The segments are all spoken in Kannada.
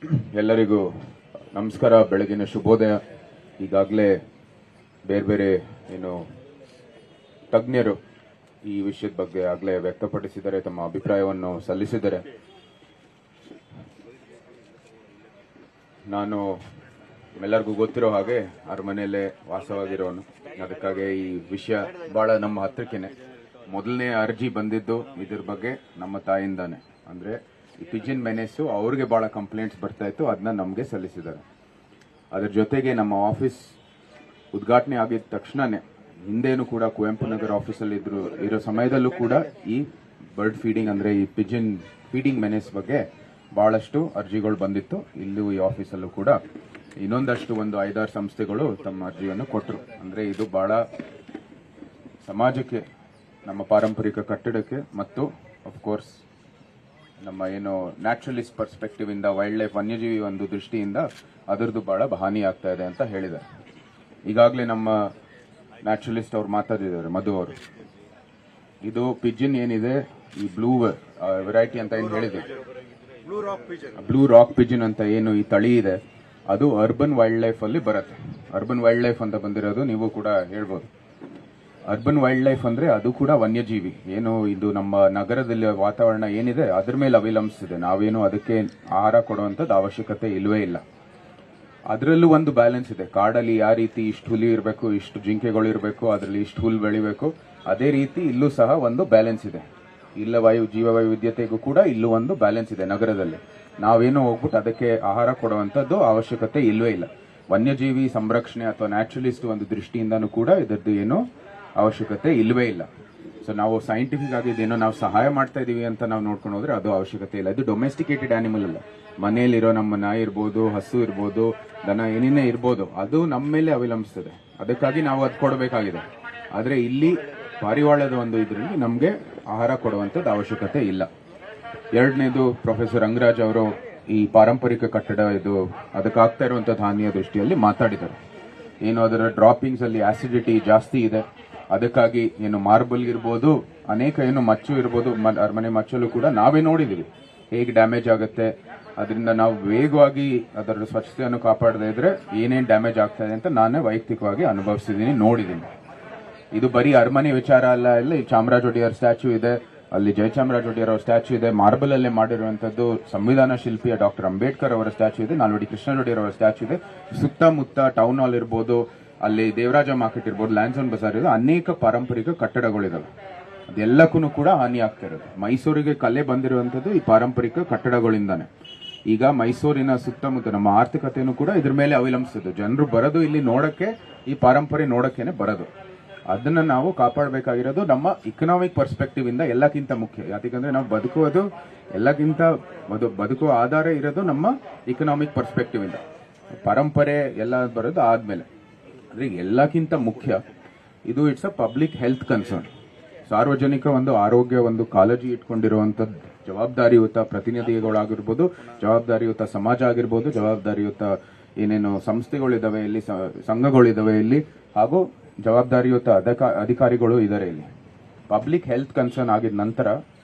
ಎಲ್ಲರಿಗೂ ನಮಸ್ಕಾರ, ಬೆಳಗಿನ ಶುಭೋದಯ. ಈಗಾಗಲೇ ಬೇರೆ ಬೇರೆ ಏನು ತಜ್ಞರು ಈ ವಿಷಯದ ಬಗ್ಗೆ ಆಗಲೇ ವ್ಯಕ್ತಪಡಿಸಿದ್ದಾರೆ, ತಮ್ಮ ಅಭಿಪ್ರಾಯವನ್ನು ಸಲ್ಲಿಸಿದ್ದಾರೆ. ನಾನು ಎಲ್ಲರಿಗೂ ಗೊತ್ತಿರೋ ಹಾಗೆ ಅರಮನೆಯಲ್ಲೇ ವಾಸವಾಗಿರೋನು, ಅದಕ್ಕಾಗಿ ಈ ವಿಷಯ ಬಹಳ ನಮ್ಮ ಹತ್ತಿರಕ್ಕೇನೆ. ಮೊದಲನೇ ಅರ್ಜಿ ಬಂದಿದ್ದು ಇದ್ರ ಬಗ್ಗೆ ನಮ್ಮ ತಾಯಿಂದಾನೆ. ಅಂದರೆ ಈ ಪಿಜಿನ್ ಮೆನೆಸ್ಸು ಅವ್ರಿಗೆ ಭಾಳ ಕಂಪ್ಲೇಂಟ್ಸ್ ಬರ್ತಾ ಇತ್ತು, ಅದನ್ನ ನಮಗೆ ಸಲ್ಲಿಸಿದ್ದಾರೆ. ಅದರ ಜೊತೆಗೆ ನಮ್ಮ ಆಫೀಸ್ ಉದ್ಘಾಟನೆ ಆಗಿದ ತಕ್ಷಣನೇ ಹಿಂದೇನು ಕೂಡ ಕುವೆಂಪು ನಗರ ಆಫೀಸಲ್ಲಿ ಇರೋ ಸಮಯದಲ್ಲೂ ಕೂಡ ಈ ಬರ್ಡ್ ಫೀಡಿಂಗ್ ಅಂದರೆ ಈ ಪಿಜಿನ್ ಫೀಡಿಂಗ್ ಮೆನೆಸ್ ಬಗ್ಗೆ ಭಾಳಷ್ಟು ಅರ್ಜಿಗಳು ಬಂದಿತ್ತು. ಇಲ್ಲೂ ಈ ಆಫೀಸಲ್ಲೂ ಕೂಡ ಇನ್ನೊಂದಷ್ಟು ಒಂದು 5-6 ಸಂಸ್ಥೆಗಳು ತಮ್ಮ ಅರ್ಜಿಯನ್ನು ಕೊಟ್ಟರು. ಅಂದರೆ ಇದು ಭಾಳ ಸಮಾಜಕ್ಕೆ, ನಮ್ಮ ಪಾರಂಪರಿಕ ಕಟ್ಟಡಕ್ಕೆ ಮತ್ತು ಅಫ್ಕೋರ್ಸ್ ನಮ್ಮ ಏನು ನ್ಯಾಚುರಲಿಸ್ಟ್ ಪರ್ಸ್ಪೆಕ್ಟಿವ್ ಇಂದ, ವೈಲ್ಡ್ ಲೈಫ್ ವನ್ಯಜೀವಿ ಒಂದು ದೃಷ್ಟಿಯಿಂದ ಅದರದ್ದು ಬಹಳ ಹಾನಿ ಆಗ್ತಾ ಇದೆ ಅಂತ ಹೇಳಿದ್ದಾರೆ. ಈಗಾಗಲೇ ನಮ್ಮ ನ್ಯಾಚುರಲಿಸ್ಟ್ ಅವ್ರು ಮಾತಾಡಿದ್ದಾರೆ, ಮಧು ಅವರು. ಇದು ಪಿಜಿನ್ ಏನಿದೆ, ಈ ಬ್ಲೂ ವೆರೈಟಿ ಅಂತ ಏನು ಹೇಳಿದೆ, ಬ್ಲೂ ರಾಕ್ ಪಿಜಿನ್ ಅಂತ ಏನು ಈ ತಳಿ ಇದೆ, ಅದು ಅರ್ಬನ್ ವೈಲ್ಡ್ ಲೈಫ್ ಅಲ್ಲಿ ಬರುತ್ತೆ. ಅರ್ಬನ್ ವೈಲ್ಡ್ ಲೈಫ್ ಅಂತ ಬಂದಿರೋದು ನೀವು ಕೂಡ ಹೇಳ್ಬೋದು. ಅರ್ಬನ್ ವೈಲ್ಡ್ ಲೈಫ್ ಅಂದ್ರೆ ಅದು ಕೂಡ ವನ್ಯಜೀವಿ. ಏನು ಇದು ನಮ್ಮ ನಗರದಲ್ಲಿ ವಾತಾವರಣ ಏನಿದೆ ಅದ್ರ ಮೇಲೆ ಅವಲಂಬಿಸಿದೆ. ನಾವೇನು ಅದಕ್ಕೆ ಆಹಾರ ಕೊಡುವಂಥದ್ದು ಅವಶ್ಯಕತೆ ಇಲ್ಲವೇ ಇಲ್ಲ. ಅದರಲ್ಲೂ ಒಂದು ಬ್ಯಾಲೆನ್ಸ್ ಇದೆ. ಕಾಡಲ್ಲಿ ಯಾವ ರೀತಿ ಇಷ್ಟು ಹುಲಿ ಇರಬೇಕು, ಇಷ್ಟು ಜಿಂಕೆಗಳು ಇರಬೇಕು, ಅದರಲ್ಲಿ ಇಷ್ಟು ಹುಲ್ಲು ಬೆಳಿಬೇಕು, ಅದೇ ರೀತಿ ಇಲ್ಲೂ ಸಹ ಒಂದು ಬ್ಯಾಲೆನ್ಸ್ ಇದೆ. ಜೀವ ವೈವಿಧ್ಯತೆಗೂ ಕೂಡ ಇಲ್ಲೂ ಒಂದು ಬ್ಯಾಲೆನ್ಸ್ ಇದೆ. ನಗರದಲ್ಲಿ ನಾವೇನು ಹೋಗ್ಬಿಟ್ಟು ಅದಕ್ಕೆ ಆಹಾರ ಕೊಡುವಂಥದ್ದು ಅವಶ್ಯಕತೆ ಇಲ್ಲವೇ ಇಲ್ಲ. ವನ್ಯಜೀವಿ ಸಂರಕ್ಷಣೆ ಅಥವಾ ನ್ಯಾಚುರಲಿಸ್ಟ್ ಒಂದು ದೃಷ್ಟಿಯಿಂದನೂ ಕೂಡ ಇದರದ್ದು ಏನು ಅವಶ್ಯಕತೆ ಇಲ್ಲವೇ ಇಲ್ಲ. ಸೊ ನಾವು ಸೈಂಟಿಫಿಕ್ ಆಗಿ ಇದೇನೋ ನಾವು ಸಹಾಯ ಮಾಡ್ತಾ ಇದೀವಿ ಅಂತ ನಾವು ನೋಡ್ಕೊಂಡು ಹೋದ್ರೆ ಅದು ಅವಶ್ಯಕತೆ ಇಲ್ಲ. ಇದು ಡೊಮೆಸ್ಟಿಕೇಟೆಡ್ ಆನಿಮಲ್ ಅಲ್ಲ. ಮನೆಯಲ್ಲಿರೋ ನಮ್ಮ ನಾಯಿ ಇರ್ಬೋದು, ಹಸು ಇರ್ಬೋದು, ದನ ಏನೇನೇ ಇರ್ಬೋದು, ಅದು ನಮ್ಮ ಮೇಲೆ ಅವಲಂಬಿಸ್ತದೆ. ಅದಕ್ಕಾಗಿ ನಾವು ಅದು ಕೊಡಬೇಕಾಗಿದೆ. ಆದರೆ ಇಲ್ಲಿ ಪಾರಿವಾಳದ ಒಂದು ಇದರಲ್ಲಿ ನಮಗೆ ಆಹಾರ ಕೊಡುವಂಥದ್ದು ಅವಶ್ಯಕತೆ ಇಲ್ಲ. ಎರಡನೇದು, ಪ್ರೊಫೆಸರ್ ರಂಗರಾಜ್ ಅವರು ಈ ಪಾರಂಪರಿಕ ಕಟ್ಟಡ ಇದು ಅದಕ್ಕಾಗ್ತಾ ಇರುವಂಥದ್ದು ಹಾನಿಯ ದೃಷ್ಟಿಯಲ್ಲಿ ಮಾತಾಡಿದ್ದಾರೆ. ಏನು ಅದರ ಡ್ರಾಪಿಂಗ್ಸ್ ಅಲ್ಲಿ ಆಸಿಡಿಟಿ ಜಾಸ್ತಿ ಇದೆ, ಅದಕ್ಕಾಗಿ ಏನು ಮಾರ್ಬಲ್ ಇರ್ಬೋದು, ಅನೇಕ ಏನು ಮಚ್ಚು ಇರ್ಬೋದು, ಅರಮನೆ ಮಚ್ಚಲು ಕೂಡ ನಾವೇ ನೋಡಿದೀವಿ ಹೇಗೆ ಡ್ಯಾಮೇಜ್ ಆಗುತ್ತೆ. ಅದರಿಂದ ನಾವು ವೇಗವಾಗಿ ಅದರ ಸ್ವಚ್ಛತೆಯನ್ನು ಕಾಪಾಡದೇ ಇದ್ರೆ ಏನೇನು ಡ್ಯಾಮೇಜ್ ಆಗ್ತಾ ಇದೆ ಅಂತ ನಾನೇ ವೈಯಕ್ತಿಕವಾಗಿ ಅನುಭವಿಸಿದ್ದೀನಿ, ನೋಡಿದ್ದೀನಿ. ಇದು ಬರೀ ಅರಮನೆ ವಿಚಾರ ಅಲ್ಲ. ಇಲ್ಲಿ ಚಾಮರಾಜ ಒಡೆಯರ್ ಸ್ಟ್ಯಾಚ್ಯೂ ಇದೆ, ಅಲ್ಲಿ ಜಯಚಾಮರಾಜ ಒಡೆಯರ್ ಅವರ ಸ್ಟ್ಯಾಚ್ಯೂ ಇದೆ, ಮಾರ್ಬಲ್ ಅಲ್ಲೇ ಮಾಡಿರುವಂತದ್ದು. ಸಂವಿಧಾನ ಶಿಲ್ಪಿಯ ಡಾಕ್ಟರ್ ಅಂಬೇಡ್ಕರ್ ಅವರ ಸ್ಟ್ಯಾಚ್ಯೂ ಇದೆ, ನಾಲ್ವಡಿ ಕೃಷ್ಣ ಒಡೆಯರ್ ಅವರ ಸ್ಟ್ಯಾಚ್ಯೂ ಇದೆ. ಸುತ್ತಮುತ್ತ ಟೌನ್ ಹಾಲ್ ಇರ್ಬೋದು, ಅಲ್ಲಿ ದೇವರಾಜ ಮಾರ್ಕೆಟ್ ಇರ್ಬೋದು, ಲ್ಯಾನ್ಸನ್ ಬಜಾರ್ ಇದೆ, ಅನೇಕ ಪಾರಂಪರಿಕ ಕಟ್ಟಡಗಳಿದಾವೆ. ಅದೆಲ್ಲಕ್ಕೂ ಕೂಡ ಹಾನಿ ಆಗ್ತಾ ಇರೋದು. ಮೈಸೂರಿಗೆ ಕಲೆ ಬಂದಿರುವಂತದ್ದು ಈ ಪಾರಂಪರಿಕ ಕಟ್ಟಡಗಳಿಂದಾನೆ. ಈಗ ಮೈಸೂರಿನ ಸುತ್ತಮುತ್ತ ನಮ್ಮ ಆರ್ಥಿಕತೆಯೂ ಕೂಡ ಇದ್ರ ಮೇಲೆ ಅವಲಂಬಿಸೋದು. ಜನರು ಬರೋದು ಇಲ್ಲಿ ನೋಡಕ್ಕೆ, ಈ ಪಾರಂಪರೆ ನೋಡಕ್ಕೇನೆ ಬರೋದು. ಅದನ್ನ ನಾವು ಕಾಪಾಡಬೇಕಾಗಿರೋದು ನಮ್ಮ ಇಕನಾಮಿಕ್ ಪರ್ಸ್ಪೆಕ್ಟಿವ್ ಇಂದ ಎಲ್ಲಕ್ಕಿಂತ ಮುಖ್ಯ. ಯಾಕಂದ್ರೆ ನಾವು ಬದುಕುವುದು ಎಲ್ಲಕ್ಕಿಂತ ಬದುಕುವ ಆಧಾರ ಇರೋದು ನಮ್ಮ ಇಕನಾಮಿಕ್ ಪರ್ಸ್ಪೆಕ್ಟಿವ್ ಇಂದ. ಪರಂಪರೆ ಎಲ್ಲ ಬರೋದು ಆದ್ಮೇಲೆ. ಅಂದ್ರೆ ಎಲ್ಲಕ್ಕಿಂತ ಮುಖ್ಯ ಇದು it's a public health concern. ಸಾರ್ವಜನಿಕ ಒಂದು ಆರೋಗ್ಯ ಒಂದು ಕಾಳಜಿ ಇಟ್ಕೊಂಡಿರುವಂತದ್ದು ಜವಾಬ್ದಾರಿಯುತ ಪ್ರತಿನಿಧಿಗಳಾಗಿರ್ಬೋದು, ಜವಾಬ್ದಾರಿಯುತ ಸಮಾಜ ಆಗಿರ್ಬೋದು, ಜವಾಬ್ದಾರಿಯುತ ಏನೇನು ಸಂಸ್ಥೆಗಳಿದಾವೆ ಇಲ್ಲಿ, ಸಂಘಗಳಿದಾವೆ ಇಲ್ಲಿ, ಹಾಗೂ ಜವಾಬ್ದಾರಿಯುತ ಅಧಿಕಾರಿಗಳು ಇದ್ದಾರೆ ಇಲ್ಲಿ. ಪಬ್ಲಿಕ್ ಹೆಲ್ತ್ ಕನ್ಸರ್ನ್ ಆಗಿದ ನಂತರ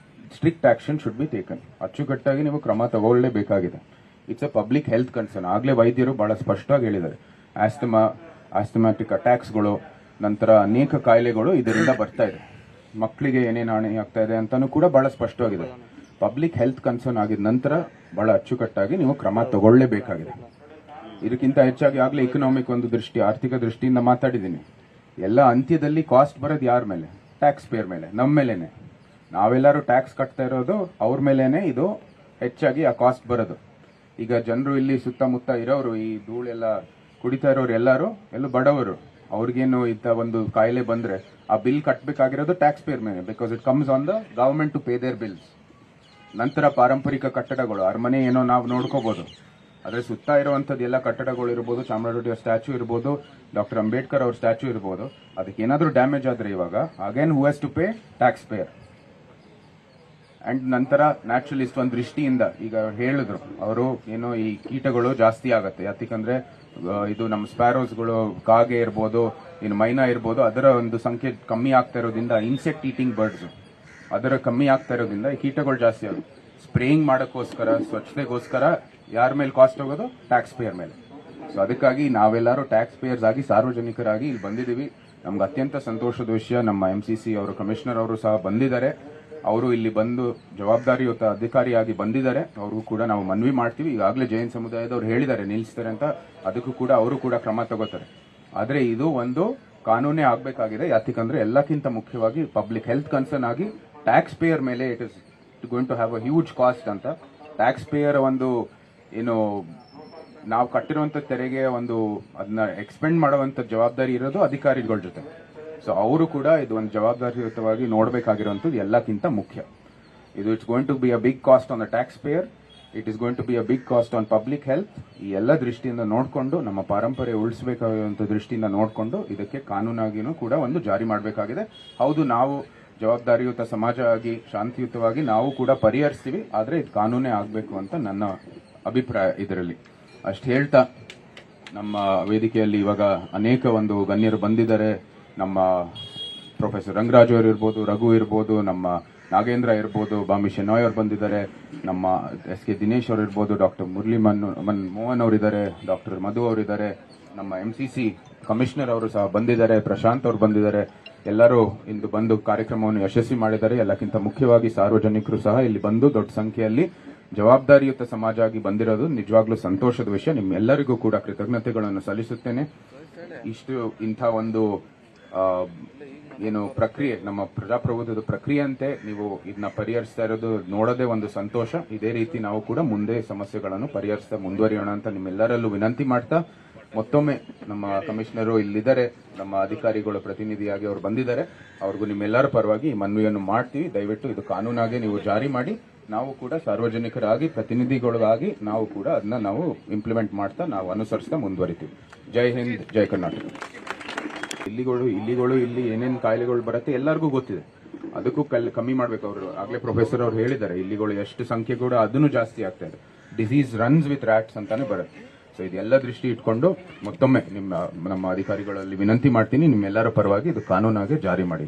strict action should be taken. ಅಚ್ಚುಕಟ್ಟಾಗಿ ನೀವು ಕ್ರಮ ತಗೊಳ್ಳೇಬೇಕಾಗಿದೆ. It's a public health concern. ಆಗಲೇ ವೈದ್ಯರು ಬಹಳ ಸ್ಪಷ್ಟವಾಗಿ ಹೇಳಿದ್ದಾರೆ. ಆಸ್ಥಮ್ಯಾಟಿಕ್ ಅಟ್ಯಾಕ್ಸ್ಗಳು, ನಂತರ ಅನೇಕ ಕಾಯಿಲೆಗಳು ಇದರಿಂದ ಬರ್ತಾ ಇದೆ. ಮಕ್ಕಳಿಗೆ ಏನೇನು ಹಾನಿ ಆಗ್ತಾ ಇದೆ ಅಂತಾನೂ ಕೂಡ ಬಹಳ ಸ್ಪಷ್ಟವಾಗಿದೆ. ಪಬ್ಲಿಕ್ ಹೆಲ್ತ್ ಕನ್ಸರ್ನ್ ಆಗಿದ ನಂತರ ಬಹಳ ಅಚ್ಚುಕಟ್ಟಾಗಿ ನೀವು ಕ್ರಮ ತಗೊಳ್ಳೇಬೇಕಾಗಿದೆ. ಇದಕ್ಕಿಂತ ಹೆಚ್ಚಾಗಿ ಆಗಲೇ ಇಕನಾಮಿಕ್ ಒಂದು ದೃಷ್ಟಿ, ಆರ್ಥಿಕ ದೃಷ್ಟಿಯಿಂದ ಮಾತಾಡಿದ್ದೀನಿ. ಎಲ್ಲ ಅಂತ್ಯದಲ್ಲಿ ಕಾಸ್ಟ್ ಬರೋದು ಯಾರ ಮೇಲೆ? ಟ್ಯಾಕ್ಸ್ ಪೇಯರ್ ಮೇಲೆ, ನಮ್ಮ ಮೇಲೇನೆ. ನಾವೆಲ್ಲರೂ ಟ್ಯಾಕ್ಸ್ ಕಟ್ತಾ ಇರೋದು ಅವ್ರ ಮೇಲೇನೆ. ಇದು ಹೆಚ್ಚಾಗಿ ಆ ಕಾಸ್ಟ್ ಬರೋದು. ಈಗ ಜನರು ಇಲ್ಲಿ ಸುತ್ತಮುತ್ತ ಇರೋರು, ಈ ಧೂಳೆಲ್ಲ ಕುಡಿತಾ ಇರೋರು ಎಲ್ಲರೂ ಬಡವರು. ಅವ್ರಿಗೇನು ಇಂಥ ಒಂದು ಕಾಯಿಲೆ ಬಂದ್ರೆ ಆ ಬಿಲ್ ಕಟ್ಟಬೇಕಾಗಿರೋದು ಟ್ಯಾಕ್ಸ್ ಪೇಯರ್ ಮೇಲೆ, because it comes on the government to pay their bills. ನಂತರ ಪಾರಂಪರಿಕ ಕಟ್ಟಡಗಳು, ಅರಮನೆ ಏನೋ ನಾವು ನೋಡ್ಕೋಬಹುದು, ಅದ್ರ ಸುತ್ತ ಇರುವಂತದ್ದು ಎಲ್ಲ ಕಟ್ಟಡಗಳು ಇರ್ಬೋದು, ಚಾಮರಾಜ ಒಡೆಯರ್ ಸ್ಟ್ಯಾಚ್ಯೂ ಇರ್ಬೋದು, ಡಾಕ್ಟರ್ ಅಂಬೇಡ್ಕರ್ ಅವ್ರ ಸ್ಟ್ಯಾಚ್ಯೂ ಇರ್ಬೋದು, ಅದಕ್ಕೆ ಏನಾದರೂ ಡ್ಯಾಮೇಜ್ ಆದ್ರೆ ಇವಾಗ again who has to pay? Tax payer. And ನಂತರ ನ್ಯಾಚುರಲಿಸ್ಟ್ ಒಂದು ದೃಷ್ಟಿಯಿಂದ ಈಗ ಹೇಳಿದ್ರು ಅವರು, ಏನೋ ಈ ಕೀಟಗಳು ಜಾಸ್ತಿ ಆಗತ್ತೆ. ಯಾಕಂದ್ರೆ ಇದು ನಮ್ಮ ಸ್ಪ್ಯಾರೋಸ್ಗಳು, ಕಾಗೆ ಇರ್ಬೋದು, ಇನ್ನು ಮೈನಾ ಇರ್ಬೋದು, ಅದರ ಒಂದು ಸಂಖ್ಯೆ ಕಮ್ಮಿ ಆಗ್ತಾ ಇರೋದ್ರಿಂದ, ಇನ್ಸೆಕ್ಟ್ ಈಟಿಂಗ್ ಬರ್ಡ್ಸ್ ಅದರ ಕಮ್ಮಿ ಆಗ್ತಾ ಇರೋದ್ರಿಂದ ಈ ಕೀಟಗಳು ಜಾಸ್ತಿ ಆಗುತ್ತೆ. ಸ್ಪ್ರೇಯಿಂಗ್ ಮಾಡೋಕ್ಕೋಸ್ಕರ, ಸ್ವಚ್ಛತೆಗೋಸ್ಕರ ಯಾರ ಮೇಲೆ ಕಾಸ್ಟ್ ಹೋಗೋದು? ಟ್ಯಾಕ್ಸ್ ಪೇಯರ್ ಮೇಲೆ. ಸೊ ಅದಕ್ಕಾಗಿ ನಾವೆಲ್ಲರೂ ಟ್ಯಾಕ್ಸ್ ಪೇಯರ್ಸ್ ಆಗಿ, ಸಾರ್ವಜನಿಕರಾಗಿ ಇಲ್ಲಿ ಬಂದಿದ್ದೀವಿ. ನಮ್ಗೆ ಅತ್ಯಂತ ಸಂತೋಷದ ವಿಷಯ, ನಮ್ಮ MCC ಅವರು, ಕಮಿಷನರ್ ಅವರು ಸಹ ಬಂದಿದ್ದಾರೆ. ಅವರು ಇಲ್ಲಿ ಬಂದು ಜವಾಬ್ದಾರಿಯುತ ಅಧಿಕಾರಿಯಾಗಿ ಬಂದಿದ್ದಾರೆ. ಅವ್ರಿಗೂ ಕೂಡ ನಾವು ಮನವಿ ಮಾಡ್ತೀವಿ. ಈಗಾಗಲೇ ಜೈನ್ ಸಮುದಾಯದವ್ರು ಹೇಳಿದ್ದಾರೆ ನಿಲ್ಲಿಸ್ತಾರೆ ಅಂತ, ಅದಕ್ಕೂ ಕೂಡ ಅವರು ಕೂಡ ಕ್ರಮ ತಗೋತಾರೆ. ಆದರೆ ಇದು ಒಂದು ಕಾನೂನೇ ಆಗಬೇಕಾಗಿದೆ. ಯಾಕಂದ್ರೆ ಎಲ್ಲಕ್ಕಿಂತ ಮುಖ್ಯವಾಗಿ ಪಬ್ಲಿಕ್ ಹೆಲ್ತ್ ಕನ್ಸರ್ನ್ ಆಗಿ ಟ್ಯಾಕ್ಸ್ ಪೇಯರ್ ಮೇಲೆ it is going to have a huge cost ಅಂತ. ಟ್ಯಾಕ್ಸ್ ಪೇಯರ್ ಒಂದು ಏನು ನಾವು ಕಟ್ಟಿರುವಂತ ತೆರಿಗೆ ಒಂದು ಅದನ್ನ ಎಕ್ಸ್ಪೆಂಡ್ ಮಾಡುವಂತ ಜವಾಬ್ದಾರಿ ಇರೋದು ಅಧಿಕಾರಿಗಳ ಜೊತೆ. ಸೊ ಅವರು ಕೂಡ ಇದು ಒಂದು ಜವಾಬ್ದಾರಿಯುತವಾಗಿ ನೋಡಬೇಕಾಗಿರುವಂಥದ್ದು ಎಲ್ಲಕ್ಕಿಂತ ಮುಖ್ಯ. ಇದು it's going to be a big cost on the tax payer, it is going to be a big cost on public health. ಈ ಎಲ್ಲ ದೃಷ್ಟಿಯಿಂದ ನೋಡಿಕೊಂಡು, ನಮ್ಮ ಪಾರಂಪರ್ಯ ಉಳಿಸಬೇಕಾಗಿರುವಂಥ ದೃಷ್ಟಿಯಿಂದ ನೋಡಿಕೊಂಡು ಇದಕ್ಕೆ ಕಾನೂನಾಗಿನೂ ಕೂಡ ಒಂದು ಜಾರಿ ಮಾಡಬೇಕಾಗಿದೆ. ಹೌದು, ನಾವು ಜವಾಬ್ದಾರಿಯುತ ಸಮಾಜ ಆಗಿ ಶಾಂತಿಯುತವಾಗಿ ನಾವು ಕೂಡ ಪರಿಹರಿಸ್ತೀವಿ, ಆದರೆ ಇದು ಕಾನೂನೇ ಆಗಬೇಕು ಅಂತ ನನ್ನ ಅಭಿಪ್ರಾಯ. ಇದರಲ್ಲಿ ಅಷ್ಟು ಹೇಳ್ತಾ, ನಮ್ಮ ವೇದಿಕೆಯಲ್ಲಿ ಇವಾಗ ಅನೇಕ ಒಂದು ಗಣ್ಯರು ಬಂದಿದ್ದಾರೆ. ನಮ್ಮ ಪ್ರೊಫೆಸರ್ ರಂಗರಾಜ್ ಅವರು ಇರ್ಬೋದು, ರಘು ಇರ್ಬೋದು, ನಮ್ಮ ನಾಗೇಂದ್ರ ಇರ್ಬೋದು, ಬಾಮಿ ಶೆನಾಯ್ ಅವರು ಬಂದಿದ್ದಾರೆ, ನಮ್ಮ SK ದಿನೇಶ್ ಅವರು ಇರ್ಬೋದು, ಡಾಕ್ಟರ್ ಮುರಳಿ ಮೋಹನ್ ಅವರಿದ್ದಾರೆ, ಡಾಕ್ಟರ್ ಮಧು ಅವರಿದ್ದಾರೆ, ನಮ್ಮ MCC ಕಮಿಷನರ್ ಅವರು ಸಹ ಬಂದಿದ್ದಾರೆ, ಪ್ರಶಾಂತ್ ಅವರು ಬಂದಿದ್ದಾರೆ. ಎಲ್ಲರೂ ಇಂದು ಬಂದು ಕಾರ್ಯಕ್ರಮವನ್ನು ಯಶಸ್ವಿ ಮಾಡಿದ್ದಾರೆ. ಎಲ್ಲಕ್ಕಿಂತ ಮುಖ್ಯವಾಗಿ ಸಾರ್ವಜನಿಕರು ಸಹ ಇಲ್ಲಿ ಬಂದು ದೊಡ್ಡ ಸಂಖ್ಯೆಯಲ್ಲಿ ಜವಾಬ್ದಾರಿಯುತ ಸಮಾಜ ಆಗಿ ಬಂದಿರೋದು ನಿಜವಾಗ್ಲೂ ಸಂತೋಷದ ವಿಷಯ. ನಿಮ್ಮೆಲ್ಲರಿಗೂ ಕೂಡ ಕೃತಜ್ಞತೆಗಳನ್ನು ಸಲ್ಲಿಸುತ್ತೇನೆ. ಇಂಥ ಒಂದು ಏನು ಪ್ರಕ್ರಿಯೆ, ನಮ್ಮ ಪ್ರಜಾಪ್ರಭುತ್ವದ ಪ್ರಕ್ರಿಯೆಯಂತೆ ನೀವು ಇದನ್ನ ಪರಿಹರಿಸ್ತಾ ಇರೋದು ನೋಡೋದೇ ಒಂದು ಸಂತೋಷ. ಇದೇ ರೀತಿ ನಾವು ಕೂಡ ಮುಂದೆ ಸಮಸ್ಯೆಗಳನ್ನು ಪರಿಹರಿಸ್ತಾ ಮುಂದುವರಿಯೋಣ ಅಂತ ನಿಮ್ಮೆಲ್ಲರಲ್ಲೂ ವಿನಂತಿ ಮಾಡ್ತಾ, ಮತ್ತೊಮ್ಮೆ ನಮ್ಮ ಕಮಿಷನರು ಇಲ್ಲಿದ್ದಾರೆ, ನಮ್ಮ ಅಧಿಕಾರಿಗಳು ಪ್ರತಿನಿಧಿಯಾಗಿ ಅವರು ಬಂದಿದ್ದಾರೆ. ಅವ್ರಿಗೂ ನಿಮ್ಮೆಲ್ಲರ ಪರವಾಗಿ ಈ ಮನವಿಯನ್ನು ಮಾಡ್ತೀವಿ. ದಯವಿಟ್ಟು ಇದು ಕಾನೂನಾಗಿ ನೀವು ಜಾರಿ ಮಾಡಿ, ನಾವು ಕೂಡ ಸಾರ್ವಜನಿಕರಾಗಿ, ಪ್ರತಿನಿಧಿಗಳಾಗಿ ನಾವು ಕೂಡ ಅದನ್ನ ನಾವು ಇಂಪ್ಲಿಮೆಂಟ್ ಮಾಡ್ತಾ, ನಾವು ಅನುಸರಿಸ್ತಾ ಮುಂದುವರಿತೀವಿ. ಜೈ ಹಿಂದ್, ಜೈ ಕರ್ನಾಟಕ. ಇಲ್ಲಿಗಳು ಇಲ್ಲಿ ಏನೇನು ಕಾಯಿಲೆಗಳು ಬರುತ್ತೆ ಎಲ್ಲರಿಗೂ ಗೊತ್ತಿದೆ. ಅದಕ್ಕೂ ಕಮ್ಮಿ ಮಾಡ್ಬೇಕು. ಅವರು ಆಗ್ಲೇ ಪ್ರೊಫೆಸರ್ ಅವರು ಹೇಳಿದ್ದಾರೆ, ಇಲ್ಲಿಗಳು ಎಷ್ಟು ಸಂಖ್ಯೆ ಕೂಡ ಅದನ್ನು ಜಾಸ್ತಿ ಆಗ್ತಾ ಇದೆ. ಡಿಸೀಸ್ ರನ್ಸ್ ವಿತ್ ರ್ಯಾಟ್ಸ್ ಅಂತಾನೆ ಬರುತ್ತೆ. ಸೊ ಇದೆಲ್ಲ ದೃಷ್ಟಿ ಇಟ್ಕೊಂಡು ಮತ್ತೊಮ್ಮೆ ನಮ್ಮ ಅಧಿಕಾರಿಗಳಲ್ಲಿ ವಿನಂತಿ ಮಾಡ್ತೀನಿ, ನಿಮ್ಮೆಲ್ಲರ ಪರವಾಗಿ ಇದು ಕಾನೂನಾಗಿ ಜಾರಿ ಮಾಡಿ.